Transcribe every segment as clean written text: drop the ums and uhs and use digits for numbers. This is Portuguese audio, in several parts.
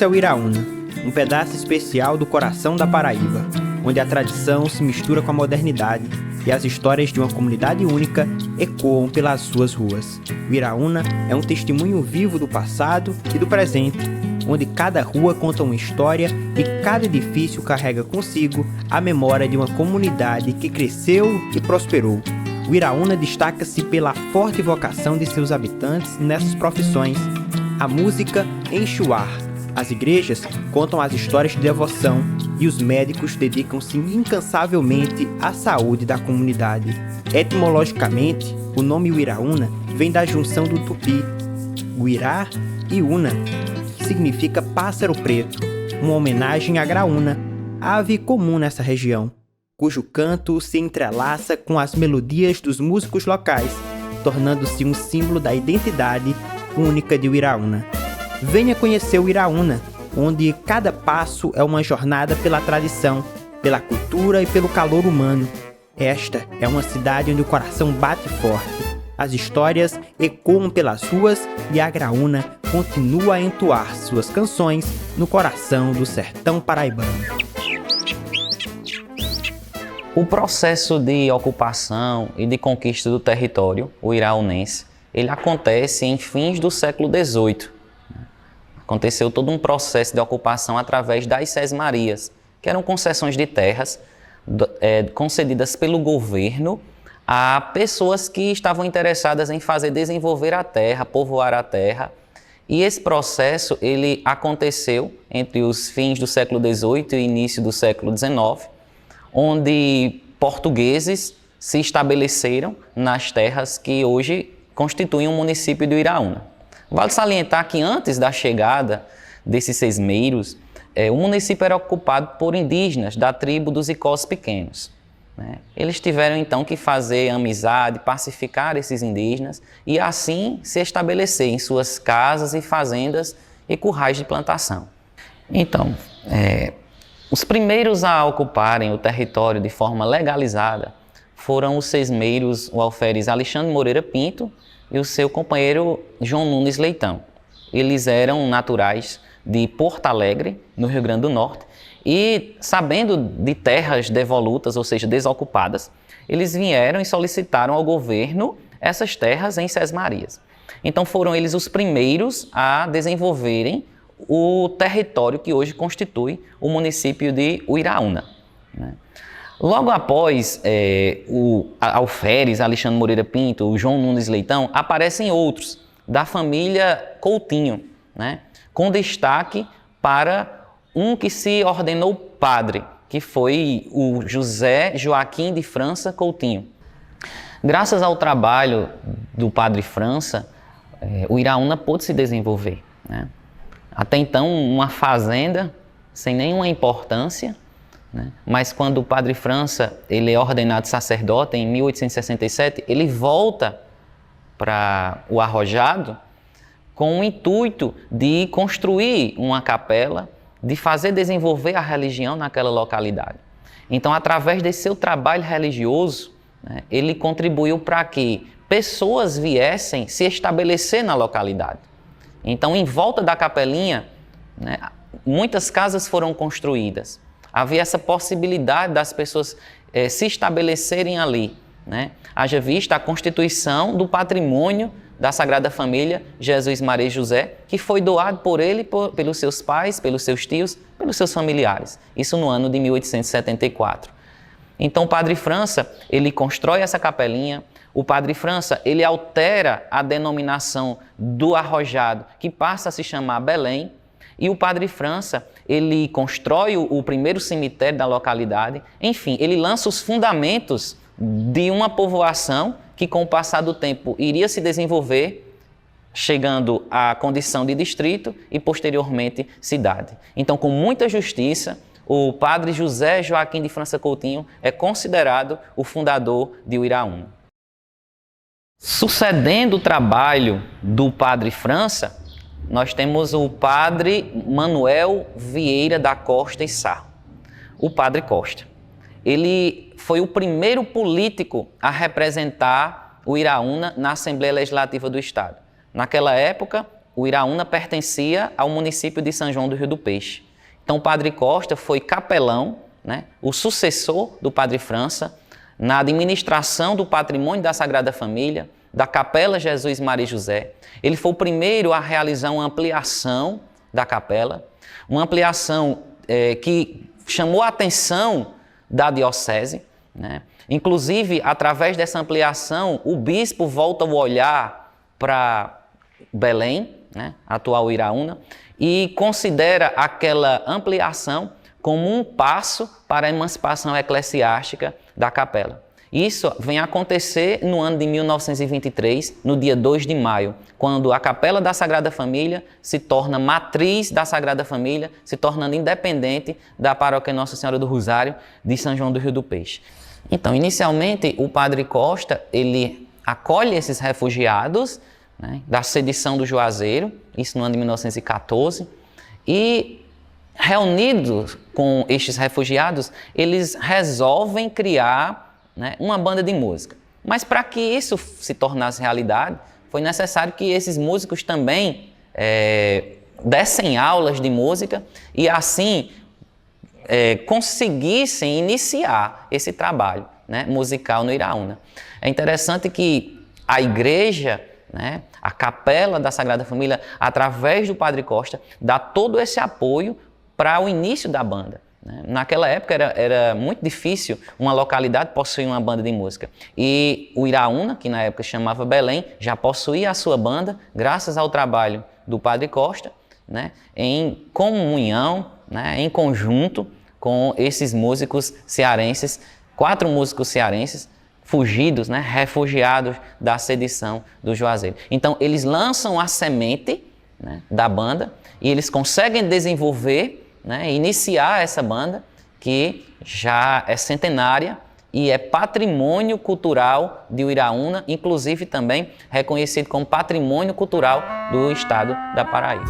Esse é o Iraúna, um pedaço especial do coração da Paraíba, onde a tradição se mistura com a modernidade e as histórias de uma comunidade única ecoam pelas suas ruas. O Iraúna é um testemunho vivo do passado e do presente, onde cada rua conta uma história e cada edifício carrega consigo a memória de uma comunidade que cresceu e prosperou. O Iraúna destaca-se pela forte vocação de seus habitantes nessas profissões. A música enche o ar, as igrejas contam as histórias de devoção e os médicos dedicam-se incansavelmente à saúde da comunidade. Etimologicamente, o nome Uiraúna vem da junção do tupi, Uirá e Una, que significa pássaro preto, uma homenagem à graúna, ave comum nessa região, cujo canto se entrelaça com as melodias dos músicos locais, tornando-se um símbolo da identidade única de Uiraúna. Venha conhecer o Iraúna, onde cada passo é uma jornada pela tradição, pela cultura e pelo calor humano. Esta é uma cidade onde o coração bate forte. As histórias ecoam pelas ruas e a graúna continua a entoar suas canções no coração do sertão paraibano. O processo de ocupação e de conquista do território, o iraunense, ele acontece em fins do século XVIII. Aconteceu todo um processo de ocupação através das sesmarias, que eram concessões de terras concedidas pelo governo a pessoas que estavam interessadas em fazer desenvolver a terra, povoar a terra. E esse processo ele aconteceu entre os fins do século XVIII e o início do século XIX, onde portugueses se estabeleceram nas terras que hoje constituem o município de Uiraúna. Vale salientar que antes da chegada desses sesmeiros, o município era ocupado por indígenas da tribo dos Icós Pequenos. Eles tiveram então que fazer amizade, pacificar esses indígenas e assim se estabelecer em suas casas e fazendas e currais de plantação. Então, os primeiros a ocuparem o território de forma legalizada foram os sesmeiros, o alferes Alexandre Moreira Pinto e o seu companheiro João Nunes Leitão. Eles eram naturais de Porto Alegre, no Rio Grande do Norte, e sabendo de terras devolutas, ou seja, desocupadas, eles vieram e solicitaram ao governo essas terras em sesmarias. Então foram eles os primeiros a desenvolverem o território que hoje constitui o município de Uiraúna. Logo após o alferes Alexandre Moreira Pinto, o João Nunes Leitão, aparecem outros da família Coutinho, com destaque para um que se ordenou padre, que foi o José Joaquim de França Coutinho. Graças ao trabalho do padre França, o Iraúna pôde se desenvolver. Até então, uma fazenda sem nenhuma importância, mas quando o padre França ele é ordenado sacerdote em 1867, ele volta para o Arrojado com o intuito de construir uma capela, de fazer desenvolver a religião naquela localidade. Então, através desse seu trabalho religioso, ele contribuiu para que pessoas viessem se estabelecer na localidade. Então, em volta da capelinha, muitas casas foram construídas. Havia essa possibilidade das pessoas se estabelecerem ali. Haja vista a constituição do patrimônio da Sagrada Família Jesus, Maria e José, que foi doado por ele, pelos seus pais, pelos seus tios, pelos seus familiares. Isso no ano de 1874. Então, o Padre França, ele constrói essa capelinha. O Padre França, ele altera a denominação do Arrojado, que passa a se chamar Belém. E o Padre França, ele constrói o primeiro cemitério da localidade. Enfim, ele lança os fundamentos de uma povoação que, com o passar do tempo, iria se desenvolver, chegando à condição de distrito e, posteriormente, cidade. Então, com muita justiça, o padre José Joaquim de França Coutinho é considerado o fundador de Uiraúna. Sucedendo o trabalho do padre França, nós temos o padre Manuel Vieira da Costa e Sá, o padre Costa. Ele foi o primeiro político a representar o Iraúna na Assembleia Legislativa do Estado. Naquela época, o Iraúna pertencia ao município de São João do Rio do Peixe. Então o Padre Costa foi capelão, né, o sucessor do Padre França, na administração do patrimônio da Sagrada Família, da Capela Jesus Maria e José. Ele foi o primeiro a realizar uma ampliação da capela, uma ampliação que chamou a atenção da diocese, né? Inclusive, através dessa ampliação, o bispo volta o olhar para Belém, né, atual Iraúna, e considera aquela ampliação como um passo para a emancipação eclesiástica da capela. Isso vem acontecer no ano de 1923, no dia 2 de maio, quando a Capela da Sagrada Família se torna matriz da Sagrada Família, se tornando independente da Paróquia Nossa Senhora do Rosário de São João do Rio do Peixe. Então, inicialmente, o Padre Costa, ele acolhe esses refugiados, né, da sedição do Juazeiro, isso no ano de 1914, e reunidos com estes refugiados, eles resolvem criar, né, uma banda de música. Mas para que isso se tornasse realidade, foi necessário que esses músicos também dessem aulas de música e assim conseguissem iniciar esse trabalho, né, musical no Iraúna. É interessante que a igreja, né, a Capela da Sagrada Família, através do Padre Costa, dá todo esse apoio para o início da banda. Naquela época era muito difícil uma localidade possuir uma banda de música. E o Iraúna, que na época se chamava Belém, já possuía a sua banda, graças ao trabalho do Padre Costa, né, em comunhão, né, em conjunto com esses músicos cearenses, 4 músicos cearenses, fugidos, né, refugiados da sedição do Juazeiro. Então, eles lançam a semente, né, da banda e eles conseguem desenvolver, né, iniciar essa banda que já é centenária e é patrimônio cultural de Iraúna, inclusive também reconhecido como patrimônio cultural do estado da Paraíba.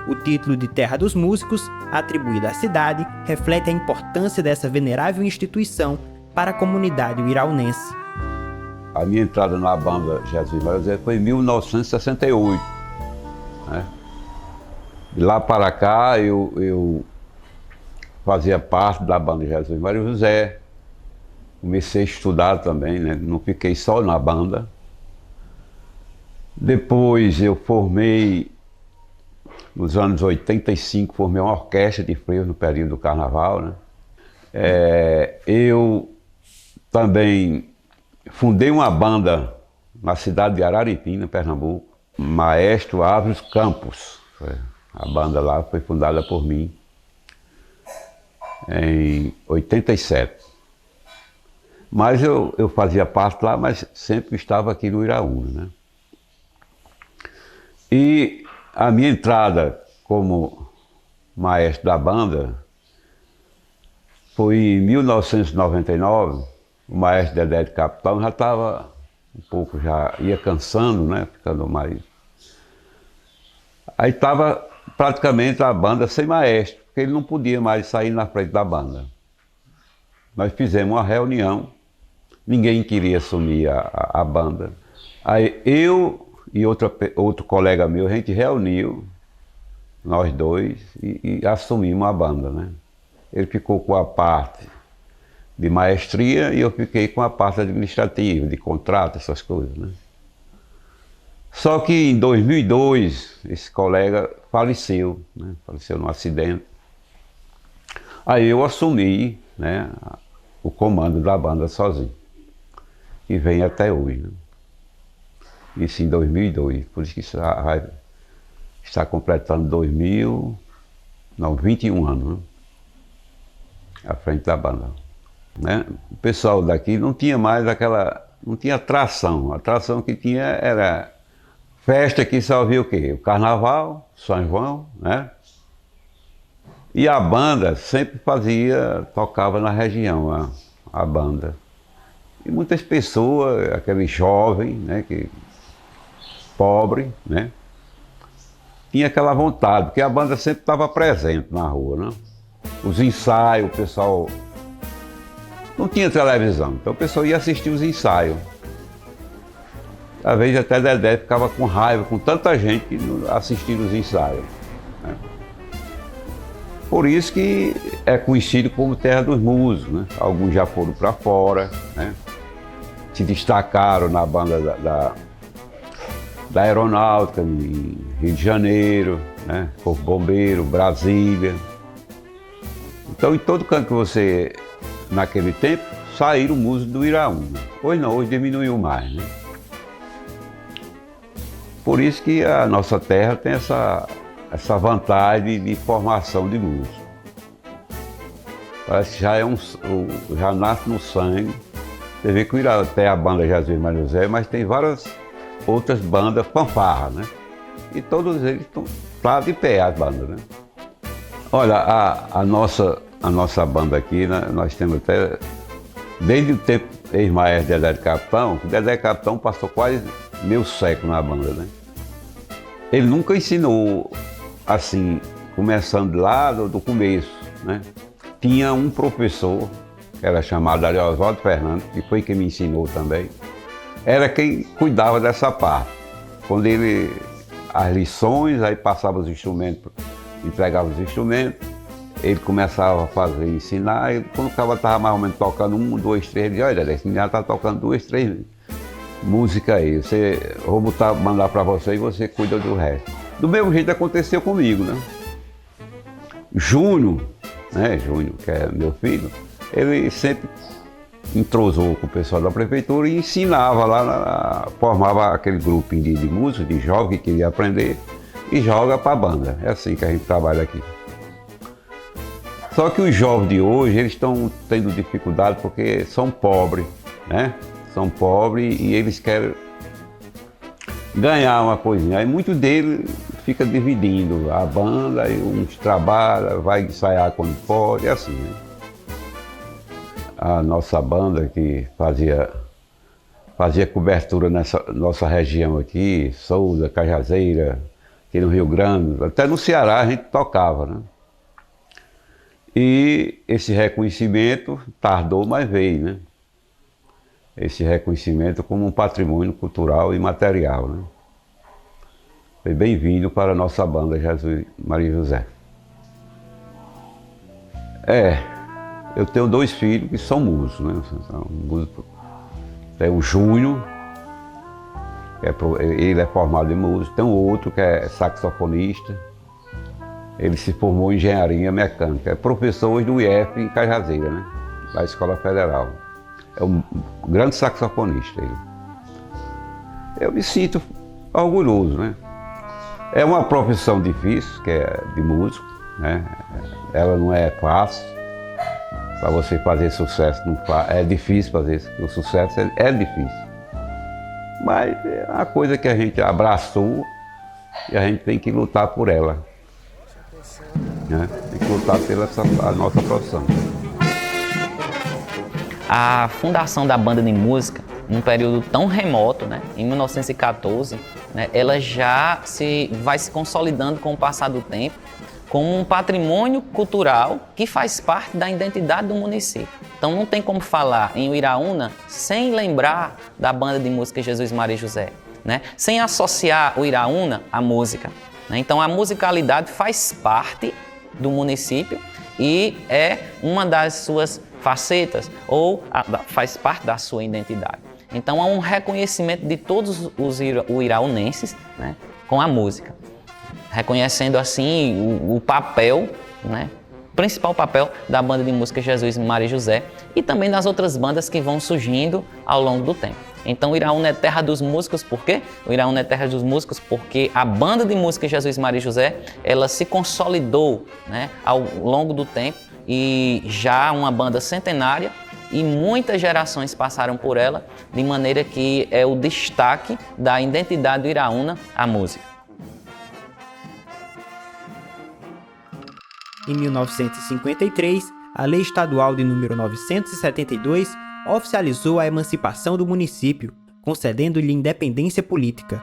O título de Terra dos Músicos, atribuído à cidade, reflete a importância dessa venerável instituição para a comunidade iraunense. A minha entrada na banda Jesus Maria José foi em 1968, né? De lá para cá eu fazia parte da banda Jesus Maria José, comecei a estudar também, né? Não fiquei só na banda. Depois eu formei, nos anos 85, formei uma orquestra de freio no período do carnaval, né? Eu também fundei uma banda na cidade de Araripina, Pernambuco, Maestro Ávila Campos. A banda lá foi fundada por mim em 87. Mas eu fazia parte lá, mas sempre estava aqui no Iraúna, né? E a minha entrada como maestro da banda foi em 1999. O maestro Dedé de Capitão já estava um pouco, já ia cansando, né? Ficando mais... Aí estava praticamente a banda sem maestro, porque ele não podia mais sair na frente da banda. Nós fizemos uma reunião, ninguém queria assumir a banda. Aí eu e outro colega meu, a gente reuniu, nós dois, e assumimos a banda, né? Ele ficou com a parte de maestria e eu fiquei com a parte administrativa, de contrato, essas coisas, né? Só que em 2002, esse colega faleceu, né? Faleceu num acidente. Aí eu assumi, né, o comando da banda sozinho, e vem até hoje, né? Isso em 2002, por isso que está completando 21 anos, né, à frente da banda, né? O pessoal daqui não tinha mais não tinha atração. A atração que tinha era festa, que só via o quê? O carnaval, São João, né? E a banda sempre tocava na região, a banda. E muitas pessoas, aquele jovem, né, pobre, né, tinha aquela vontade, porque a banda sempre estava presente na rua, né? Os ensaios, o pessoal... Não tinha televisão, então o pessoal ia assistir os ensaios. Às vezes até Dedé ficava com raiva, com tanta gente assistindo os ensaios, né? Por isso que é conhecido como Terra dos Músicos, né? Alguns já foram para fora, né? Se destacaram na banda da Aeronáutica, em Rio de Janeiro, né? Corpo Bombeiro, Brasília. Então, em todo canto que você, naquele tempo, saíram músicos do Iraúna. Hoje não, hoje diminuiu mais, né? Por isso que a nossa terra tem essa vantagem de formação de músicos. Parece que já nasce no sangue. Você vê que o Iraúna tem a banda Jesus Maria José, mas tem várias outras bandas fanfarras, né? E todos eles estão lá de pé, as bandas, né? Olha, a nossa banda aqui, né, nós temos até, desde o tempo ex-maestro Dedé de Capitão, o Dedé de Capitão passou quase meio século na banda, né? Ele nunca ensinou assim, começando lá do começo, né? Tinha um professor, que era chamado Oswaldo Fernandes, que foi quem me ensinou também, era quem cuidava dessa parte. Quando ele, as lições, aí passava os instrumentos, entregava os instrumentos, ele começava a fazer, ensinar, e quando o cara estava mais ou menos tocando 1, 2, 3, ele dizia, olha, esse menino está tocando 2, 3 músicas aí, vou mandar para você e você cuida do resto. Do mesmo jeito aconteceu comigo, né? Júnior, que é meu filho, ele sempre entrosou com o pessoal da prefeitura e ensinava lá, formava aquele grupinho de músicos, de jovens que queria aprender e joga para a banda. É assim que a gente trabalha aqui. Só que os jovens de hoje, eles estão tendo dificuldade porque são pobres, né? São pobres e eles querem ganhar uma coisinha. Aí muitos deles ficam dividindo a banda, e uns trabalham, vai ensaiar quando pode, é assim, né? A nossa banda que fazia cobertura nessa nossa região aqui, Souza, Cajazeira, aqui no Rio Grande, até no Ceará a gente tocava, né? E esse reconhecimento tardou, mas veio, né? Esse reconhecimento como um patrimônio cultural e material, né? Foi bem-vindo para a nossa banda Jesus Maria José. Eu tenho 2 filhos que são músicos, né? Tem o Júnior, ele é formado em música, tem um outro que é saxofonista, ele se formou em engenharia mecânica, é professor hoje do IF em Cajazeira, né? Da Escola Federal. É um grande saxofonista ele. Eu me sinto orgulhoso, né? É uma profissão difícil, que é de músico, né? Ela não é fácil. Para você fazer sucesso, é difícil fazer isso. O sucesso é difícil. Mas é uma coisa que a gente abraçou e a gente tem que lutar por ela, né? Tem que lutar pela a nossa profissão. A fundação da banda de música, num período tão remoto, né, em 1914, né, ela já vai se consolidando com o passar do tempo como um patrimônio cultural que faz parte da identidade do município. Então não tem como falar em Uiraúna sem lembrar da banda de música Jesus Maria José, né, sem associar o Uiraúna à música, né? Então a musicalidade faz parte do município e é uma das suas facetas ou faz parte da sua identidade. Então há um reconhecimento de todos os uiraunenses, né, com a música, reconhecendo assim o papel, né, principal papel da banda de música Jesus Maria José e também das outras bandas que vão surgindo ao longo do tempo. Então Uiraúna é terra dos músicos, por quê? O Uiraúna é terra dos músicos porque a banda de música Jesus Maria José, ela se consolidou, né, ao longo do tempo e já uma banda centenária e muitas gerações passaram por ela, de maneira que é o destaque da identidade do Uiraúna, a música. Em 1953, a Lei Estadual de número 972 oficializou a emancipação do município, concedendo-lhe independência política.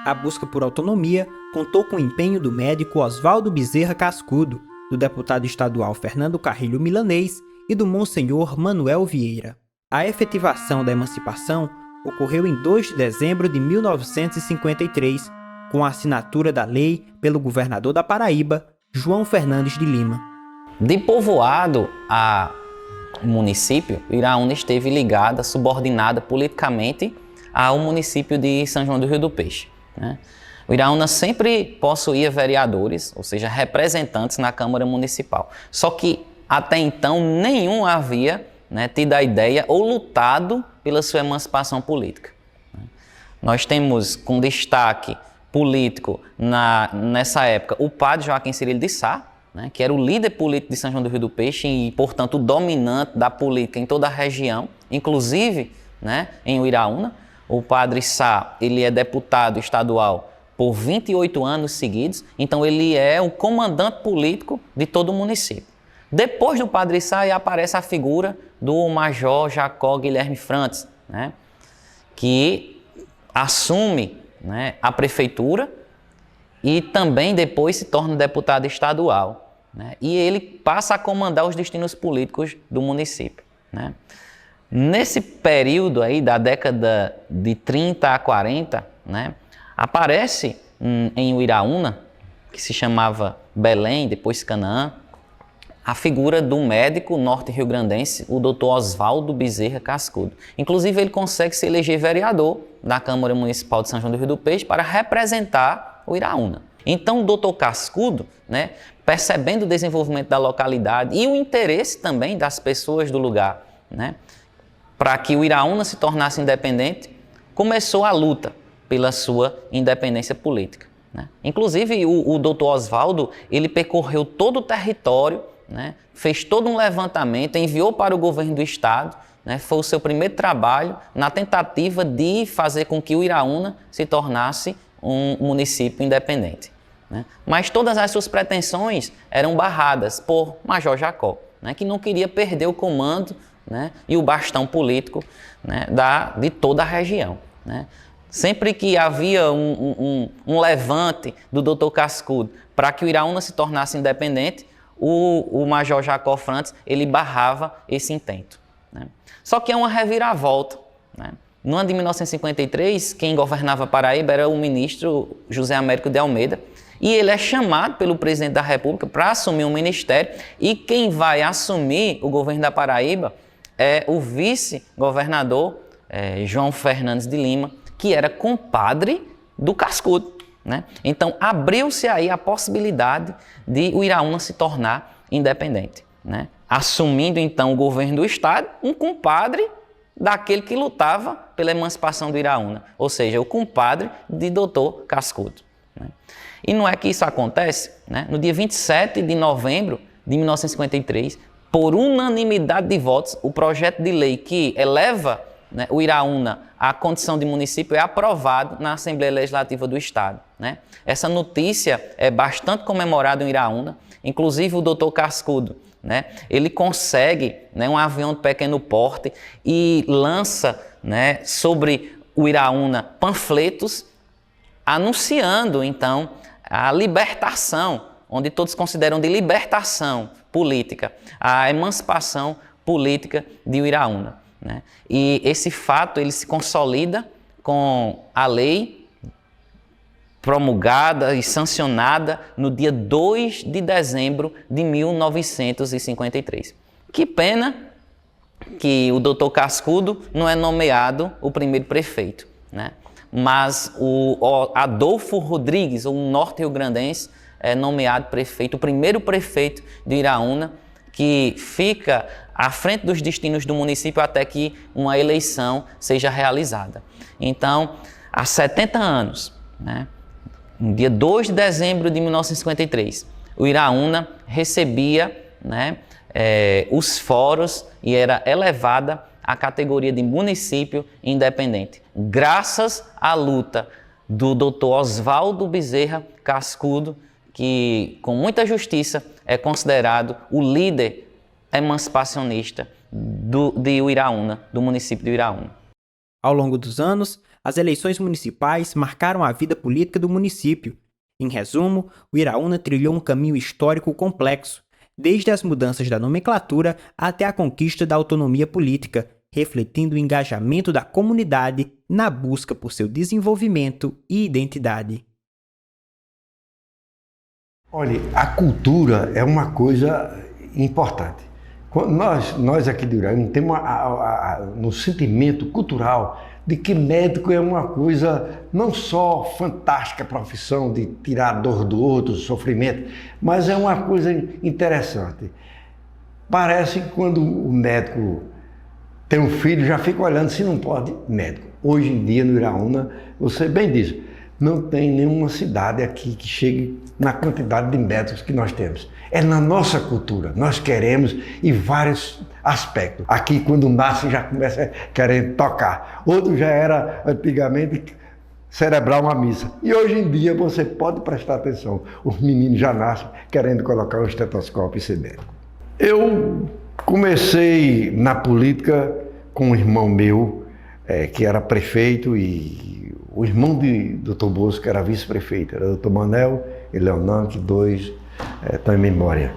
A busca por autonomia contou com o empenho do médico Oswaldo Bezerra Cascudo, do deputado estadual Fernando Carrilho Milanês e do Monsenhor Manuel Vieira. A efetivação da emancipação ocorreu em 2 de dezembro de 1953, com a assinatura da lei pelo governador da Paraíba, João Fernandes de Lima. De povoado a município, Iraúna esteve ligada, subordinada politicamente ao município de São João do Rio do Peixe, né? O Iraúna sempre possuía vereadores, ou seja, representantes na Câmara Municipal. Só que até então nenhum havia, né, tido a ideia ou lutado pela sua emancipação política. Nós temos com destaque político nessa época o padre Joaquim Cirilo de Sá, né, que era o líder político de São João do Rio do Peixe e, portanto, o dominante da política em toda a região, inclusive, né, em Iraúna. O padre Sá, ele é deputado estadual por 28 anos seguidos, então ele é o comandante político de todo o município. Depois do padre Sá aparece a figura do Major Jacó Guilherme Frantes, né, que assume, né, a prefeitura e também depois se torna deputado estadual, né, e ele passa a comandar os destinos políticos do município, né. Nesse período aí da década de 30 a 40, né, aparece em Uiraúna, que se chamava Belém, depois Canaã, a figura do médico norte-riograndense, o Dr. Oswaldo Bezerra Cascudo. Inclusive, ele consegue se eleger vereador da Câmara Municipal de São João do Rio do Peixe para representar o Iraúna. Então, o Dr. Cascudo, né, percebendo o desenvolvimento da localidade e o interesse também das pessoas do lugar, né, para que o Iraúna se tornasse independente, começou a luta pela sua independência política, né? Inclusive, o Dr. Oswaldo, ele percorreu todo o território, né, fez todo um levantamento, enviou para o governo do estado, né, foi o seu primeiro trabalho na tentativa de fazer com que o Iraúna se tornasse um município independente, né? Mas todas as suas pretensões eram barradas por Major Jacó, né, que não queria perder o comando, né, e o bastão político, né, de toda a região, né? Sempre que havia um levante do Dr. Cascudo para que o Iraúna se tornasse independente, o Major Jacó Frantes, ele barrava esse intento, né? Só que é uma reviravolta, né? No ano de 1953, quem governava Paraíba era o ministro José Américo de Almeida, e ele é chamado pelo presidente da República para assumir um ministério, e quem vai assumir o governo da Paraíba é o vice-governador João Fernandes de Lima, que era compadre do Cascudo, né? Então, abriu-se aí a possibilidade de o Iraúna se tornar independente, né? Assumindo, então, o governo do estado, um compadre daquele que lutava pela emancipação do Iraúna, ou seja, o compadre de Dr. Cascudo, né? E não é que isso acontece, né? No dia 27 de novembro de 1953, por unanimidade de votos, o projeto de lei que eleva, né, o Iraúna à condição de município é aprovado na Assembleia Legislativa do Estado, né? Essa notícia é bastante comemorada em Iraúna, inclusive o Dr. Cascudo, né, ele consegue, né, um avião de pequeno porte e lança, né, sobre o Iraúna panfletos anunciando, então, a libertação, onde todos consideram de libertação política, a emancipação política de Iraúna, né? E esse fato ele se consolida com a lei promulgada e sancionada no dia 2 de dezembro de 1953. Que pena que o Dr. Cascudo não é nomeado o primeiro prefeito, né? Mas o Adolfo Rodrigues, um norte-riograndense, é nomeado prefeito, o primeiro prefeito de Iraúna, que fica à frente dos destinos do município até que uma eleição seja realizada. Então, há 70 anos, né, no dia 2 de dezembro de 1953, o Iraúna recebia, né, os fóruns e era elevada à categoria de município independente, graças à luta do Dr. Oswaldo Bezerra Cascudo, que com muita justiça é considerado o líder emancipacionista de Uiraúna, do município de Uiraúna. Ao longo dos anos, as eleições municipais marcaram a vida política do município. Em resumo, o Iraúna trilhou um caminho histórico complexo, desde as mudanças da nomenclatura até a conquista da autonomia política, refletindo o engajamento da comunidade na busca por seu desenvolvimento e identidade. Olha, a cultura é uma coisa importante. Nós aqui de Uraúna temos no sentimento cultural de que médico é uma coisa não só fantástica, a profissão de tirar a dor do outro, o sofrimento, mas é uma coisa interessante. Parece que quando o médico tem um filho, já fica olhando se não pode médico. Hoje em dia, no Uraúna, você bem diz, não tem nenhuma cidade aqui que chegue na quantidade de médicos que nós temos. É na nossa cultura, nós queremos em vários aspectos. Aqui, quando nasce, já começa querendo tocar. Outro já era, antigamente, celebrar uma missa. E hoje em dia, você pode prestar atenção, os meninos já nascem querendo colocar um estetoscópio e ser médico. Eu comecei na política com um irmão meu, que era prefeito, e o irmão de Dr. Bosco, que era vice-prefeito, era o Dr. Manel e Leonan, que dois estão em memória.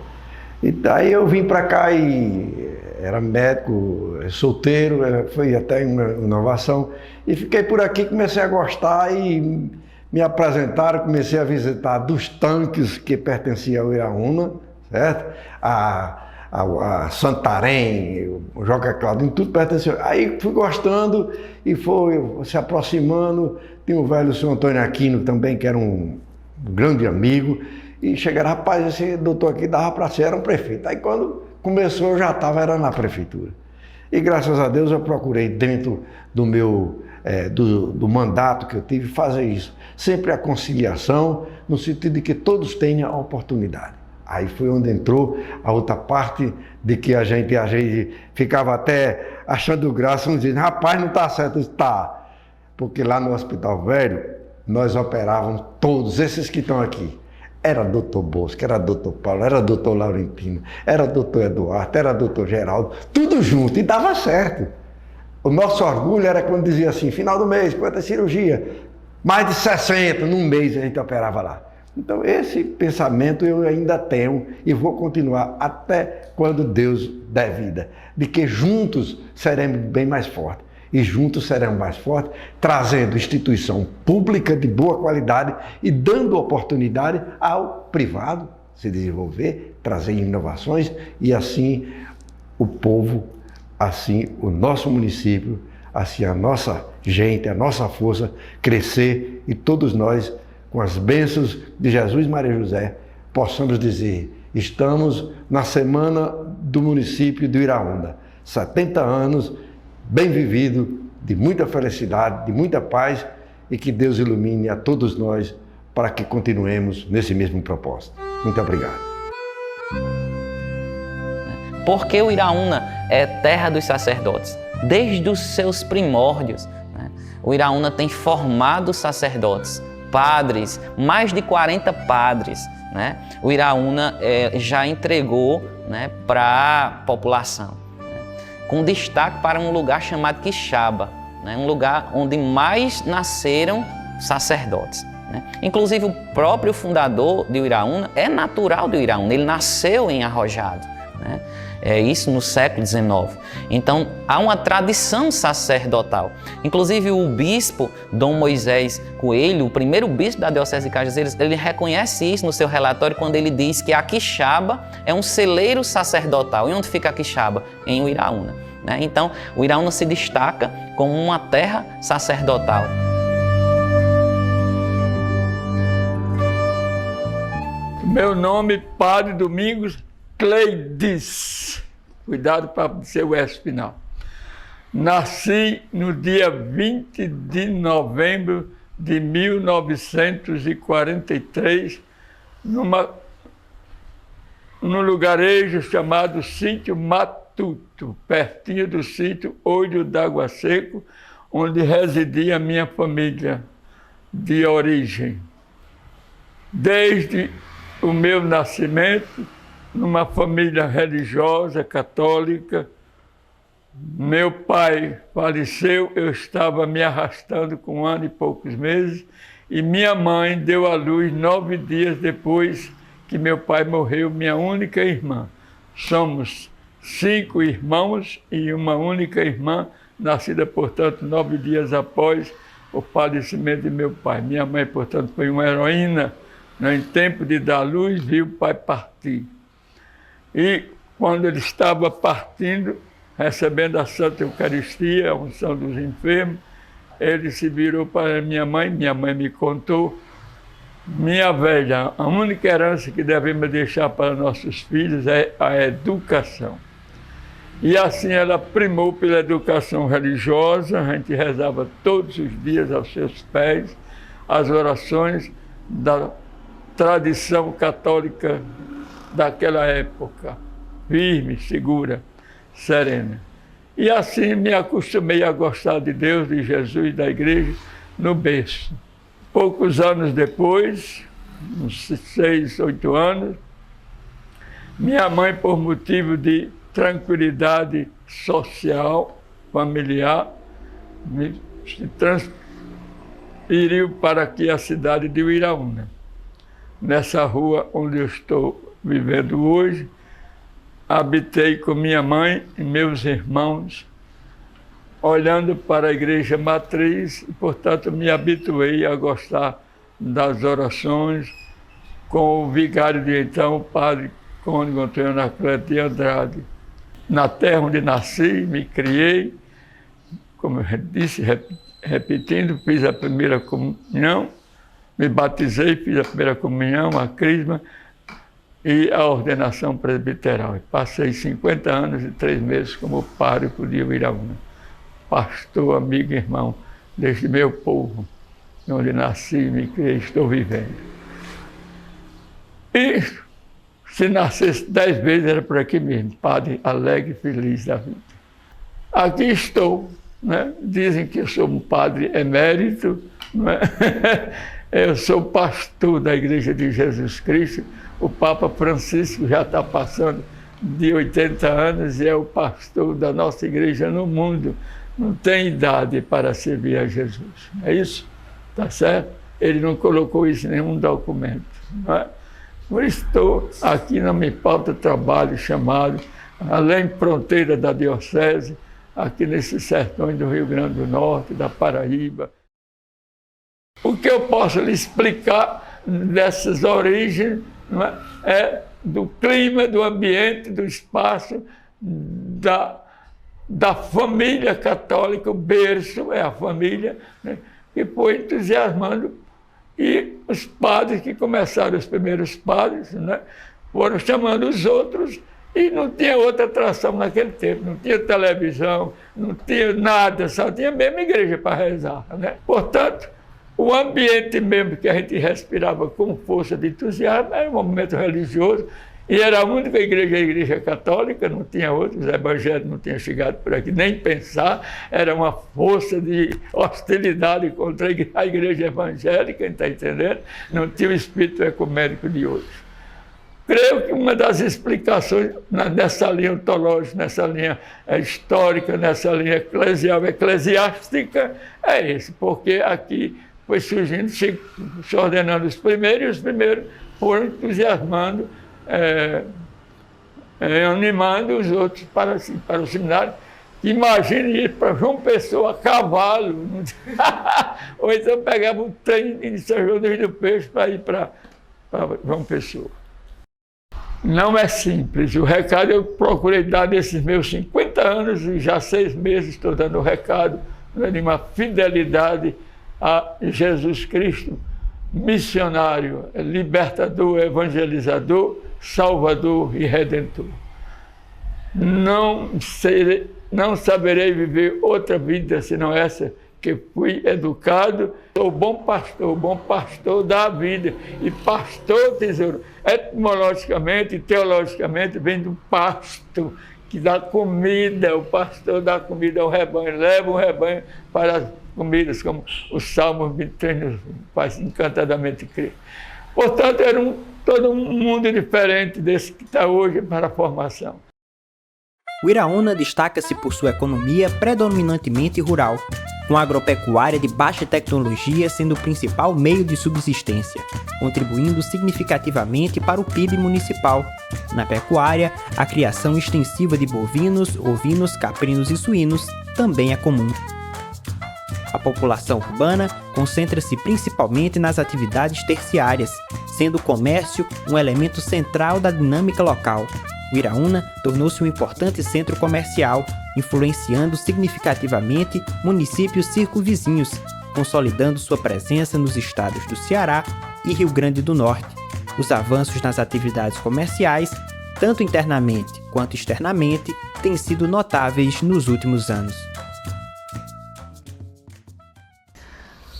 E daí eu vim para cá e era médico, solteiro, foi até uma inovação, e fiquei por aqui, comecei a gostar e me apresentaram, comecei a visitar dos tanques que pertenciam ao Iraúna, certo? A Santarém, o Joca Claudinho, tudo pertenceu. Aí fui gostando e foi se aproximando. Tinha o velho senhor Antônio Aquino também, que era um grande amigo. E chegaram, rapaz, esse doutor aqui dava para ser, era um prefeito. Aí quando começou, eu já era na prefeitura. E graças a Deus eu procurei, dentro do meu do mandato que eu tive, fazer isso. Sempre a conciliação, no sentido de que todos tenham a oportunidade. Aí foi onde entrou a outra parte de que a gente ficava até achando graça, uns dizendo, rapaz, não está certo. Está, porque lá no Hospital Velho, nós operávamos todos, esses que estão aqui. Era doutor Bosco, era doutor Paulo, era doutor Laurentino, era doutor Eduardo, era doutor Geraldo, tudo junto, e dava certo. O nosso orgulho era quando dizia assim, final do mês, quanta cirurgia? Mais de 60 num mês a gente operava lá. Então esse pensamento eu ainda tenho e vou continuar até quando Deus der vida, de que juntos seremos bem mais fortes. E juntos seremos mais fortes, trazendo instituição pública de boa qualidade e dando oportunidade ao privado se desenvolver, trazer inovações e assim o povo, assim o nosso município, assim a nossa gente, a nossa força crescer e todos nós, com as bênçãos de Jesus e Maria José, possamos dizer, estamos na semana do município do Iraúna, 70 anos, bem vivido, de muita felicidade, de muita paz e que Deus ilumine a todos nós para que continuemos nesse mesmo propósito. Muito obrigado. Porque o Iraúna é terra dos sacerdotes, desde os seus primórdios, né? O Iraúna tem formado sacerdotes, padres, mais de 40 padres, né? O Iraúna já entregou, né, para a população, né? Com destaque para um lugar chamado Quixaba, né? Um lugar onde mais nasceram sacerdotes, né? Inclusive o próprio fundador de Iraúna é natural de Iraúna, ele nasceu em Arrojado, né? Isso no século XIX. Então, há uma tradição sacerdotal. Inclusive, o bispo Dom Moisés Coelho, o primeiro bispo da Diocese de Cajazeiras, ele reconhece isso no seu relatório quando ele diz que a Quixaba é um celeiro sacerdotal. E onde fica a Quixaba? Em Uiraúna, né? Então, o Iraúna se destaca como uma terra sacerdotal. Meu nome é Padre Domingos Cleides, cuidado para ser o S final. Nasci no dia 20 de novembro de 1943, num lugarejo chamado Sítio Matuto, pertinho do sítio Olho d'Água Seco, onde residia a minha família de origem. Desde o meu nascimento, numa família religiosa, católica. Meu pai faleceu, eu estava me arrastando com 1 ano e poucos meses, e minha mãe deu à luz 9 dias depois que meu pai morreu, minha única irmã. Somos 5 irmãos e uma única irmã, nascida, portanto, 9 dias após o falecimento de meu pai. Minha mãe, portanto, foi uma heroína, né? Em tempo de dar luz, viu o pai partir. E quando ele estava partindo, recebendo a Santa Eucaristia, a unção dos enfermos, ele se virou para minha mãe me contou: minha velha, a única herança que devemos deixar para nossos filhos é a educação. E assim ela primou pela educação religiosa, a gente rezava todos os dias aos seus pés as orações da tradição católica daquela época, firme, segura, serena. E assim me acostumei a gostar de Deus, de Jesus, da igreja, no berço. Poucos anos depois, uns 6, 8 anos, minha mãe, por motivo de tranquilidade social, familiar, se transferiu para aqui a cidade de Uiraúna. Nessa rua onde eu estou vivendo hoje, habitei com minha mãe e meus irmãos, olhando para a igreja matriz, e, portanto, me habituei a gostar das orações com o vigário de então, o padre Cônigo Antônio Anacleto de Andrade. Na terra onde nasci, me criei, como eu disse, repetindo, fiz a primeira comunhão, me batizei, fiz a primeira comunhão, a crisma e a ordenação presbiteral. Passei 50 anos e 3 meses como pároco de Uiraúna, pastor, amigo e irmão deste meu povo, onde nasci, me criei, estou vivendo. E se nascesse 10 vezes, era por aqui mesmo, padre alegre e feliz da vida. Aqui estou, né? Dizem que eu sou um padre emérito, né? Eu sou pastor da Igreja de Jesus Cristo. O Papa Francisco já está passando de 80 anos e é o pastor da nossa igreja no mundo. Não tem idade para servir a Jesus. É isso? Tá certo? Ele não colocou isso em nenhum documento. Não é? Por isso estou aqui, não me falta trabalho chamado, além fronteira da diocese, aqui nesses sertões do Rio Grande do Norte, da Paraíba. O que eu posso lhe explicar dessas origens, não é do clima, do ambiente, do espaço, da família católica. O berço é a família, né, que foi entusiasmando. E os padres que começaram, os primeiros padres, né, foram chamando os outros, e não tinha outra atração naquele tempo, não tinha televisão, não tinha nada, só tinha mesmo igreja para rezar, né? Portanto, o ambiente mesmo que a gente respirava com força de entusiasmo era um momento religioso, e era a única igreja, a igreja católica, não tinha outra, os evangélicos não tinham chegado por aqui, nem pensar, era uma força de hostilidade contra a igreja evangélica, está entendendo? Não tinha o espírito ecumênico de hoje. Creio que uma das explicações nessa linha ontológica, nessa linha histórica, nessa linha eclesial, eclesiástica, é esse, porque aqui foi surgindo, se ordenando os primeiros, e os primeiros foram entusiasmando, animando os outros para o seminário. Imagine ir para João Pessoa a cavalo, ou então pegava o trem de São João do Rio do Peixe para ir para João Pessoa. Não é simples. O recado eu procurei dar nesses meus 50 anos, e já 6 meses estou dando o recado, né, de uma fidelidade a Jesus Cristo, missionário, libertador, evangelizador, salvador e redentor. Não saberei viver outra vida senão essa, que fui educado, sou bom pastor da vida, e pastor tesouro. Etimologicamente e teologicamente vem do pasto, que dá comida, o pastor dá comida ao rebanho, leva o rebanho para as comidas, como o Salmo 23 nos faz encantadamente crer. Portanto, era todo um mundo diferente desse que está hoje para a formação. Uiraúna destaca-se por sua economia predominantemente rural, com a agropecuária de baixa tecnologia sendo o principal meio de subsistência, contribuindo significativamente para o PIB municipal. Na pecuária, a criação extensiva de bovinos, ovinos, caprinos e suínos também é comum. A população urbana concentra-se principalmente nas atividades terciárias, sendo o comércio um elemento central da dinâmica local. O Iraúna tornou-se um importante centro comercial, influenciando significativamente municípios circunvizinhos, consolidando sua presença nos estados do Ceará e Rio Grande do Norte. Os avanços nas atividades comerciais, tanto internamente quanto externamente, têm sido notáveis nos últimos anos.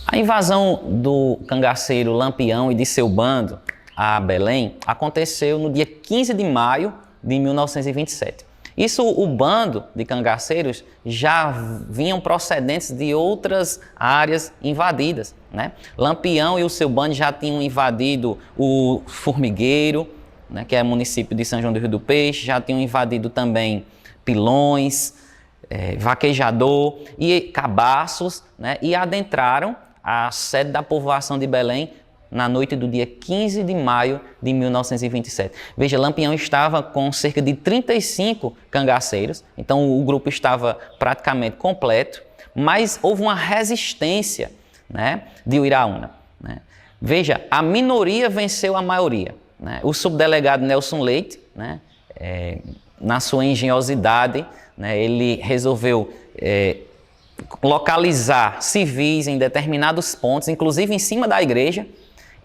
A invasão do cangaceiro Lampião e de seu bando a Belém aconteceu no dia 15 de maio de 1927. Isso, o bando de cangaceiros já vinham procedentes de outras áreas invadidas, né? Lampião e o seu bando já tinham invadido o Formigueiro, né, que é município de São João do Rio do Peixe, já tinham invadido também Pilões, Vaquejador e Cabaços, né, e adentraram a sede da povoação de Belém na noite do dia 15 de maio de 1927. Veja, Lampião estava com cerca de 35 cangaceiros, então o grupo estava praticamente completo, mas houve uma resistência, né, de Uiraúna, né? Veja, a minoria venceu a maioria, né? O subdelegado Nelson Leite, né, na sua engenhosidade, né, ele resolveu localizar civis em determinados pontos, inclusive em cima da igreja,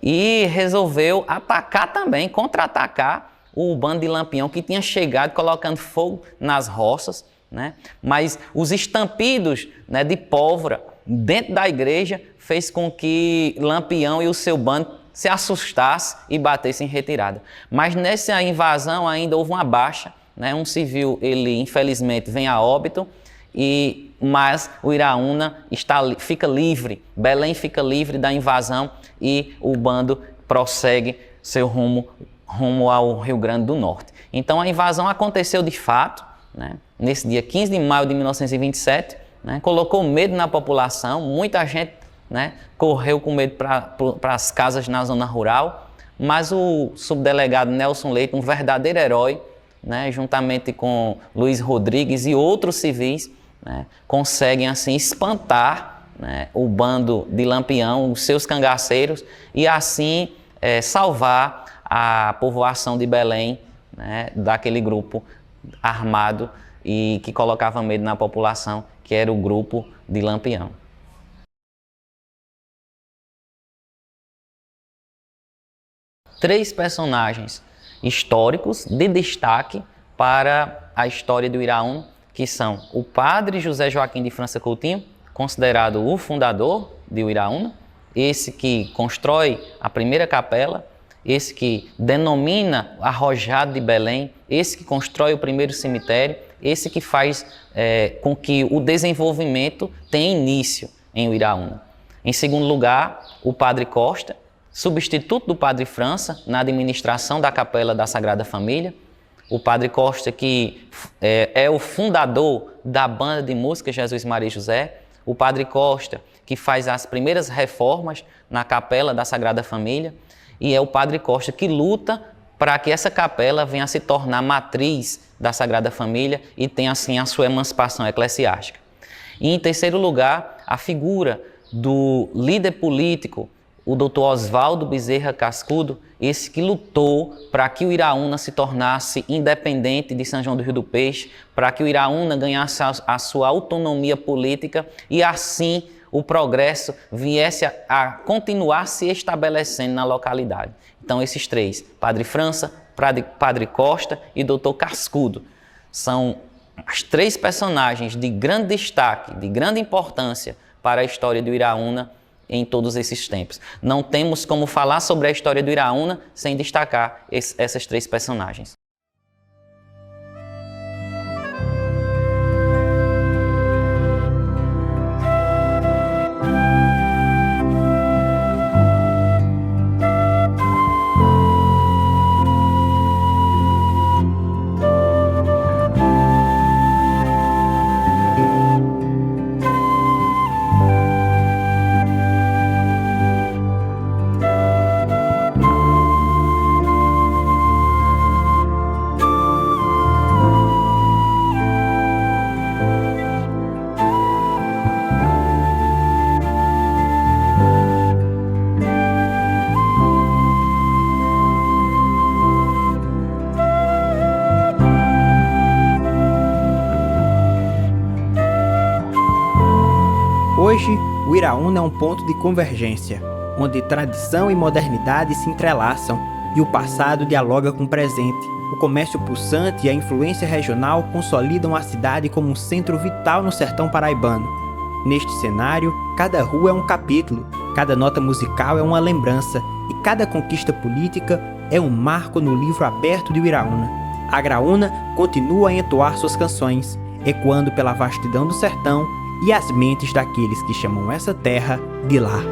e resolveu atacar também, contra-atacar o bando de Lampião que tinha chegado colocando fogo nas roças, né? Mas os estampidos, né, de pólvora dentro da igreja fez com que Lampião e o seu bando se assustassem e batessem em retirada. Mas nessa invasão ainda houve uma baixa, né? Um civil, ele infelizmente vem a óbito, mas o Iraúna fica livre, Belém fica livre da invasão e o bando prossegue seu rumo ao Rio Grande do Norte. Então a invasão aconteceu de fato, né, nesse dia 15 de maio de 1927, né, colocou medo na população, muita gente, né, correu com medo para as casas na zona rural, mas o subdelegado Nelson Leite, um verdadeiro herói, né, juntamente com Luiz Rodrigues e outros civis, né, conseguem assim espantar, né, o bando de Lampião, os seus cangaceiros, e assim salvar a povoação de Belém, né, daquele grupo armado e que colocava medo na população, que era o grupo de Lampião. Três personagens históricos de destaque para a história do Iraúna, que são o padre José Joaquim de França Coutinho, considerado o fundador de Uiraúna, esse que constrói a primeira capela, esse que denomina a Arrojado de Belém, esse que constrói o primeiro cemitério, esse que faz com que o desenvolvimento tenha início em Uiraúna. Em segundo lugar, o padre Costa, substituto do padre França na administração da Capela da Sagrada Família. O padre Costa, que é o fundador da banda de música Jesus Maria e José. O padre Costa, que faz as primeiras reformas na Capela da Sagrada Família. E é o padre Costa que luta para que essa capela venha a se tornar matriz da Sagrada Família e tenha assim a sua emancipação eclesiástica. E em terceiro lugar, a figura do líder político, o Dr. Oswaldo Bezerra Cascudo, esse que lutou para que o Iraúna se tornasse independente de São João do Rio do Peixe, para que o Iraúna ganhasse a sua autonomia política e assim o progresso viesse a continuar se estabelecendo na localidade. Então esses três, Padre França, Padre Costa e Dr. Cascudo, são as três personagens de grande destaque, de grande importância para a história do Iraúna em todos esses tempos. Não temos como falar sobre a história do Iraúna sem destacar essas três personagens. Hoje, o Iraúna é um ponto de convergência, onde tradição e modernidade se entrelaçam e o passado dialoga com o presente. O comércio pulsante e a influência regional consolidam a cidade como um centro vital no sertão paraibano. Neste cenário, cada rua é um capítulo, cada nota musical é uma lembrança e cada conquista política é um marco no livro aberto de Uiraúna. A graúna continua a entoar suas canções, ecoando pela vastidão do sertão e as mentes daqueles que chamam essa terra de lar.